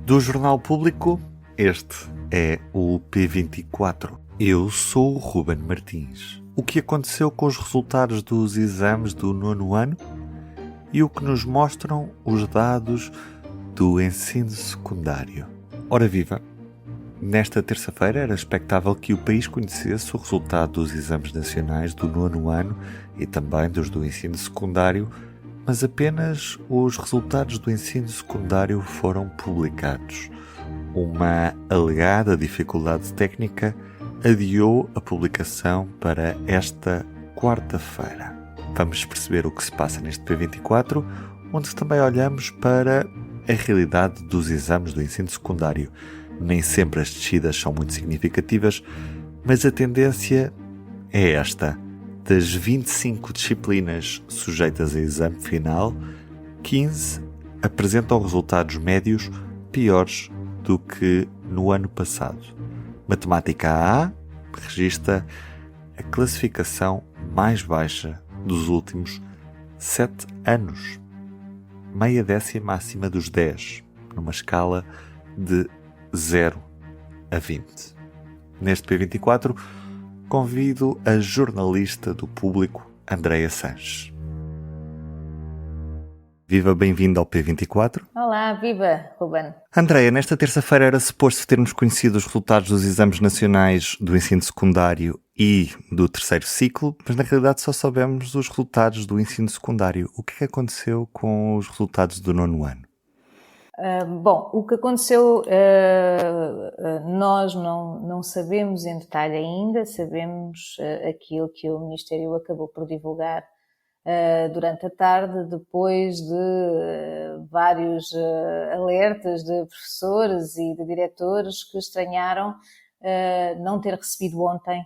Do Jornal Público, este é o P24. Eu sou o Ruben Martins. O que aconteceu com os resultados dos exames do 9º ano e o que nos mostram os dados do ensino secundário. Ora viva! Nesta terça-feira era expectável que o país conhecesse o resultado dos exames nacionais do 9º ano e também dos do ensino secundário, mas apenas os resultados do ensino secundário foram publicados. Uma alegada dificuldade técnica adiou a publicação para esta quarta-feira. Vamos perceber o que se passa neste P24, onde também olhamos para a realidade dos exames do ensino secundário. Nem sempre as descidas são muito significativas, mas a tendência é esta. Das 25 disciplinas sujeitas a exame final, 15 apresentam resultados médios piores do que no ano passado. Matemática A registra a classificação mais baixa dos últimos 7 anos. Meia décima acima dos 10, numa escala de 0 a 20. Neste P24, convido a jornalista do Público, Andreia Sanches. Viva, bem-vinda ao P24. Olá, viva, Ruben. Andreia, nesta terça-feira era suposto termos conhecido os resultados dos exames nacionais do ensino secundário e do terceiro ciclo, mas na realidade só soubemos os resultados do ensino secundário. O que aconteceu com os resultados do 9º ano? Bom, o que aconteceu, nós não sabemos em detalhe ainda, sabemos aquilo que o Ministério acabou por divulgar durante a tarde, depois de vários alertas de professores e de diretores que estranharam não ter recebido ontem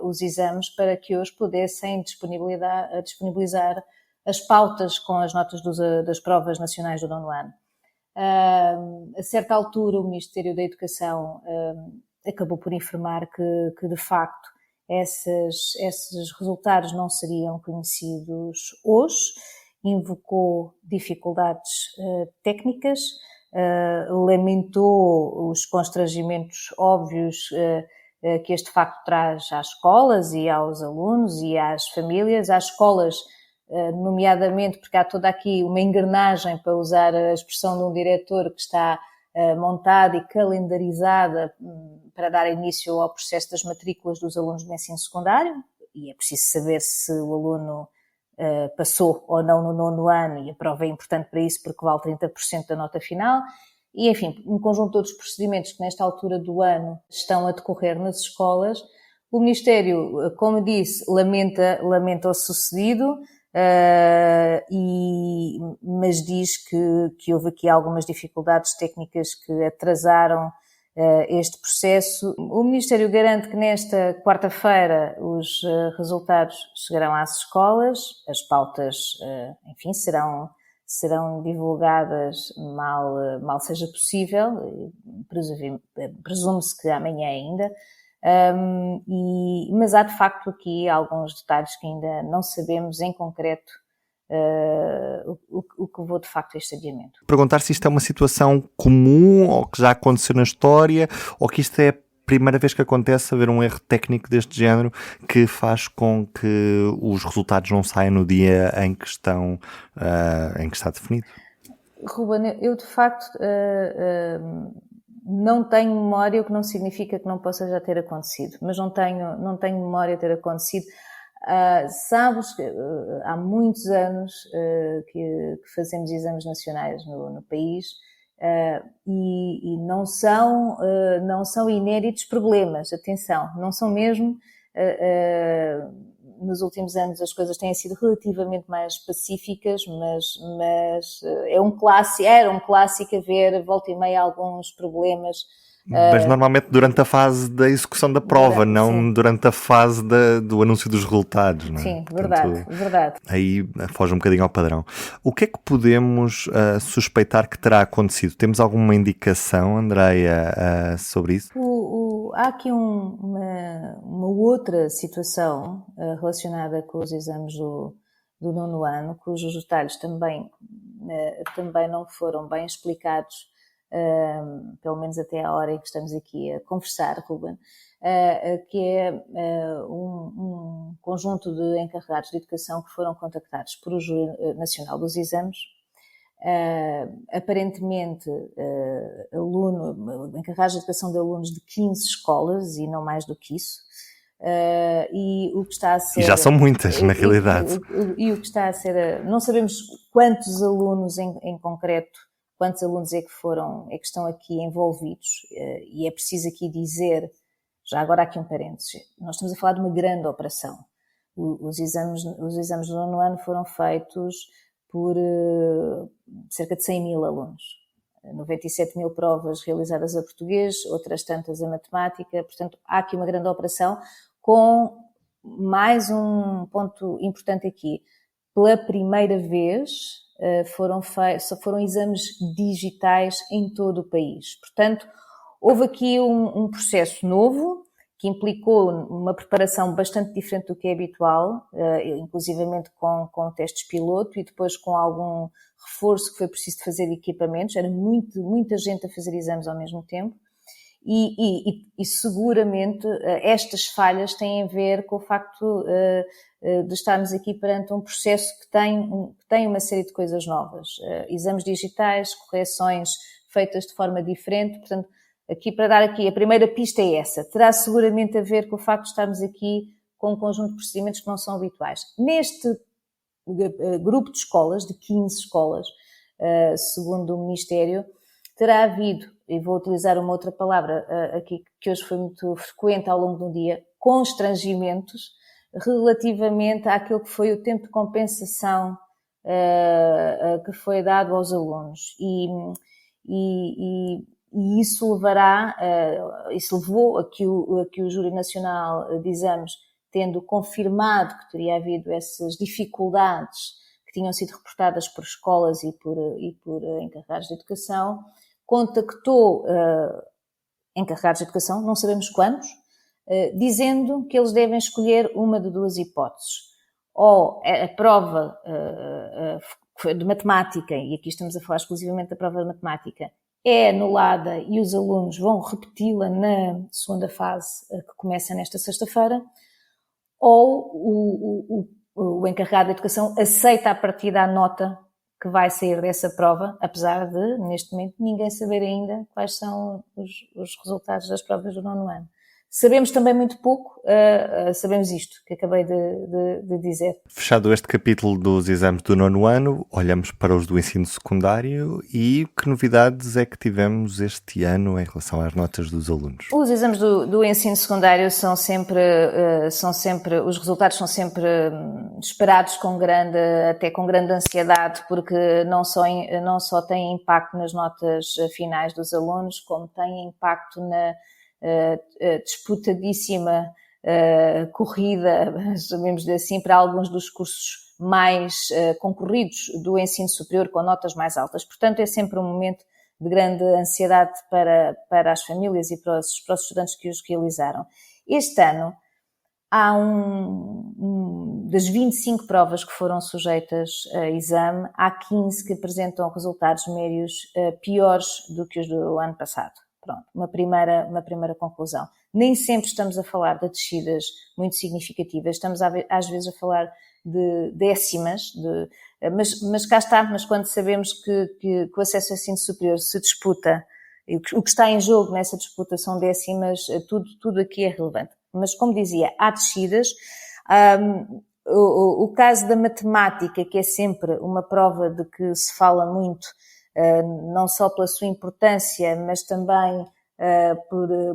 os exames para que hoje pudessem disponibilizar as pautas com as notas das provas nacionais do 9º ano. A certa altura o Ministério da Educação acabou por informar que de facto esses resultados não seriam conhecidos hoje, invocou dificuldades técnicas, lamentou os constrangimentos óbvios que este facto traz às escolas e aos alunos e às famílias, às escolas nomeadamente porque há toda aqui uma engrenagem, para usar a expressão de um diretor, que está montada e calendarizada para dar início ao processo das matrículas dos alunos do ensino secundário, e é preciso saber se o aluno passou ou não no 9º ano, e a prova é importante para isso porque vale 30% da nota final, e enfim, um conjunto de outros procedimentos que nesta altura do ano estão a decorrer nas escolas. O Ministério, como disse, lamenta o sucedido, mas diz que houve aqui algumas dificuldades técnicas que atrasaram este processo. O Ministério garante que nesta quarta-feira os resultados chegarão às escolas, as pautas, enfim, serão divulgadas mal seja possível, presume-se que amanhã ainda. Mas há de facto aqui alguns detalhes que ainda não sabemos em concreto o que levou de facto a este adiamento. Perguntar se isto é uma situação comum ou que já aconteceu na história, ou que isto é a primeira vez que acontece haver um erro técnico deste género que faz com que os resultados não saiam no dia em que está definido. Ruben, eu de facto não tenho memória, o que não significa que não possa já ter acontecido, mas não tenho memória de ter acontecido. Sabes que há muitos anos que fazemos exames nacionais no país e não são inéditos problemas, atenção, não são mesmo. Nos últimos anos as coisas têm sido relativamente mais pacíficas, mas era um clássico haver volta e meia alguns problemas. Mas normalmente durante a fase da execução da prova, durante a fase do anúncio dos resultados, não é? Sim, verdade. Aí foge um bocadinho ao padrão. O que é que podemos suspeitar que terá acontecido? Temos alguma indicação, Andreia, sobre isso? Há aqui uma outra situação relacionada com os exames do 9º ano, cujos detalhes também não foram bem explicados pelo menos até à hora em que estamos aqui a conversar, Ruben, que é um conjunto de encarregados de educação que foram contactados por o Júri Nacional dos Exames. Aparentemente, encarregados de educação de alunos de 15 escolas e não mais do que isso. E o que está a ser... E já são muitas, na realidade. E o que está a ser... Não sabemos quantos alunos em concreto, quantos alunos é que estão aqui envolvidos. E é preciso aqui dizer, já agora aqui um parênteses, nós estamos a falar de uma grande operação. Os exames do nono ano foram feitos por cerca de 100 mil alunos. 97 mil provas realizadas a português, outras tantas a matemática. Portanto, há aqui uma grande operação com mais um ponto importante aqui. Pela primeira vez foram exames digitais em todo o país. Portanto, houve aqui um processo novo que implicou uma preparação bastante diferente do que é habitual, inclusivamente com testes piloto e depois com algum reforço que foi preciso de fazer de equipamentos. Era muita gente a fazer exames ao mesmo tempo. E seguramente estas falhas têm a ver com o facto de estarmos aqui perante um processo que tem uma série de coisas novas. Exames digitais, correções feitas de forma diferente. Portanto, aqui para dar aqui, a primeira pista é essa. Terá seguramente a ver com o facto de estarmos aqui com um conjunto de procedimentos que não são habituais. Neste grupo de escolas, de 15 escolas, segundo o Ministério, terá havido, e vou utilizar uma outra palavra aqui que hoje foi muito frequente ao longo do dia, constrangimentos relativamente àquilo que foi o tempo de compensação que foi dado aos alunos. E isso levou a que o Júri Nacional de Exames, tendo confirmado que teria havido essas dificuldades que tinham sido reportadas por escolas e por encarregados de educação, contactou encarregados de educação, não sabemos quantos, dizendo que eles devem escolher uma de duas hipóteses. Ou a prova de matemática, e aqui estamos a falar exclusivamente da prova de matemática, é anulada e os alunos vão repeti-la na segunda fase, que começa nesta sexta-feira, ou o encarregado de educação aceita a partida a nota que vai sair dessa prova, apesar de, neste momento, ninguém saber ainda quais são os resultados das provas do nono ano. Sabemos também muito pouco, sabemos isto que acabei de dizer. Fechado este capítulo dos exames do nono ano, olhamos para os do ensino secundário e que novidades é que tivemos este ano em relação às notas dos alunos? Os exames do ensino secundário são sempre, os resultados são sempre esperados até com grande ansiedade, porque não só têm impacto nas notas finais dos alunos, como têm impacto na disputadíssima corrida, chamemos assim, para alguns dos cursos mais concorridos do ensino superior, com notas mais altas. Portanto, é sempre um momento de grande ansiedade para as famílias e para os estudantes que os realizaram. Este ano, há das 25 provas que foram sujeitas a exame, há 15 que apresentam resultados médios piores do que os do ano passado. Pronto, uma primeira conclusão. Nem sempre estamos a falar de descidas muito significativas, estamos às vezes a falar de décimas, mas cá está, mas quando sabemos que o acesso ao ensino superior se disputa, o que está em jogo nessa disputa são décimas, tudo aqui é relevante. Mas como dizia, há descidas. O caso da matemática, que é sempre uma prova de que se fala muito, não só pela sua importância, mas também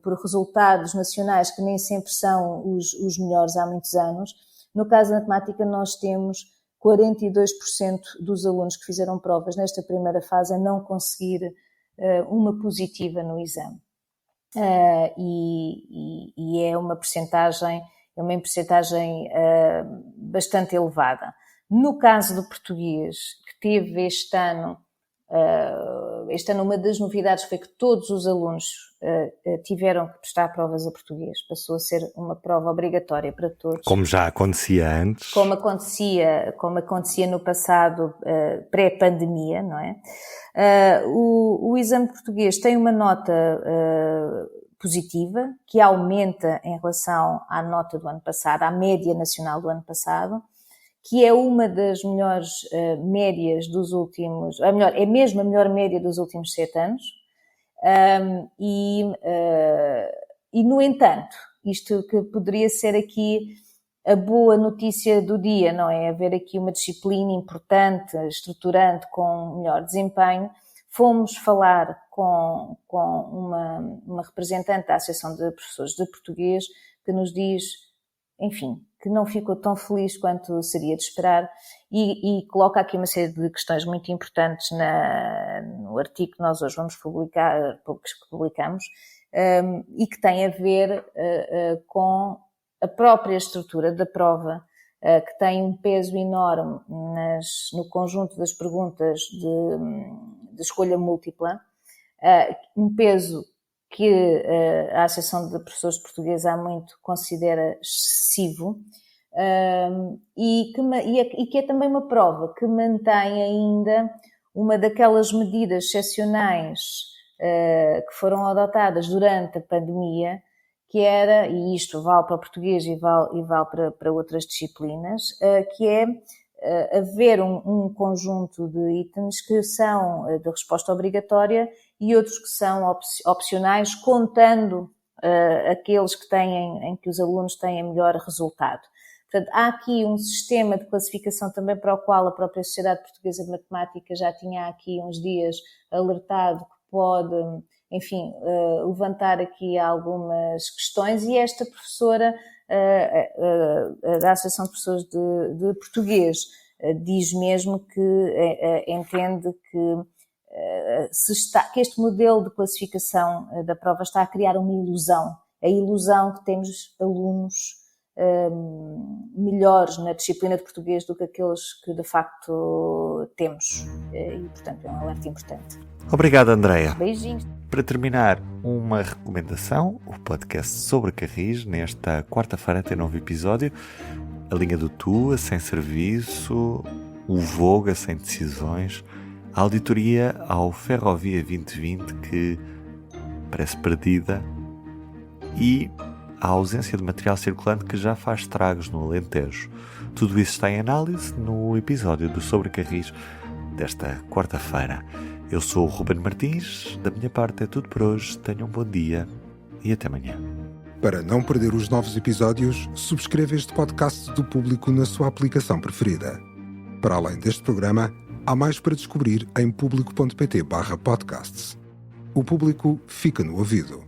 por resultados nacionais que nem sempre são os melhores há muitos anos. No caso da matemática, nós temos 42% dos alunos que fizeram provas nesta primeira fase a não conseguir uma positiva no exame. E é uma percentagem bastante elevada. No caso do português, que teve este ano este ano uma das novidades foi que todos os alunos tiveram que prestar provas a português. Passou a ser uma prova obrigatória para todos. Como já acontecia antes. Como acontecia no passado, pré-pandemia, não é? O exame de português tem uma nota positiva, que aumenta em relação à nota do ano passado, à média nacional do ano passado, que é uma das melhores médias dos últimos... é mesmo a melhor média dos últimos 7 anos. E, no entanto, isto que poderia ser aqui a boa notícia do dia, não é? Haver aqui uma disciplina importante, estruturante, com melhor desempenho. Fomos falar com uma representante da Associação de Professores de Português que nos diz, enfim, que não ficou tão feliz quanto seria de esperar e coloca aqui uma série de questões muito importantes no artigo que nós hoje vamos publicar, que publicamos, e que tem a ver com a própria estrutura da prova, que tem um peso enorme no conjunto das perguntas de escolha múltipla, um peso que a Associação de Professores de Português há muito considera excessivo, e que é também uma prova que mantém ainda uma daquelas medidas excepcionais que foram adotadas durante a pandemia, que era, e isto vale para o português e vale para outras disciplinas, que é haver um conjunto de itens que são de resposta obrigatória e outros que são opcionais, contando aqueles em que os alunos têm melhor resultado. Portanto, há aqui um sistema de classificação também para o qual a própria Sociedade Portuguesa de Matemática já tinha aqui uns dias alertado que pode, enfim, levantar aqui algumas questões, e esta professora da Associação de Professores de Português diz mesmo que entende que este modelo de classificação da prova está a criar uma ilusão, a ilusão que temos alunos melhores na disciplina de português do que aqueles que de facto temos, e portanto é um alerta importante. Obrigado, Andreia. Beijinhos. Para terminar, uma recomendação: o podcast sobre Carris, nesta quarta-feira tem novo episódio, a linha do Tua, sem serviço, o Voga, sem decisões, a auditoria ao Ferrovia 2020, que parece perdida, e a ausência de material circulante que já faz estragos no Alentejo. Tudo isso está em análise no episódio do Sobre Carris desta quarta-feira. Eu sou o Ruben Martins, da minha parte é tudo por hoje. Tenham um bom dia e até amanhã. Para não perder os novos episódios, subscreva este podcast do Público na sua aplicação preferida. Para além deste programa, há mais para descobrir em público.pt/podcasts. O Público fica no ouvido.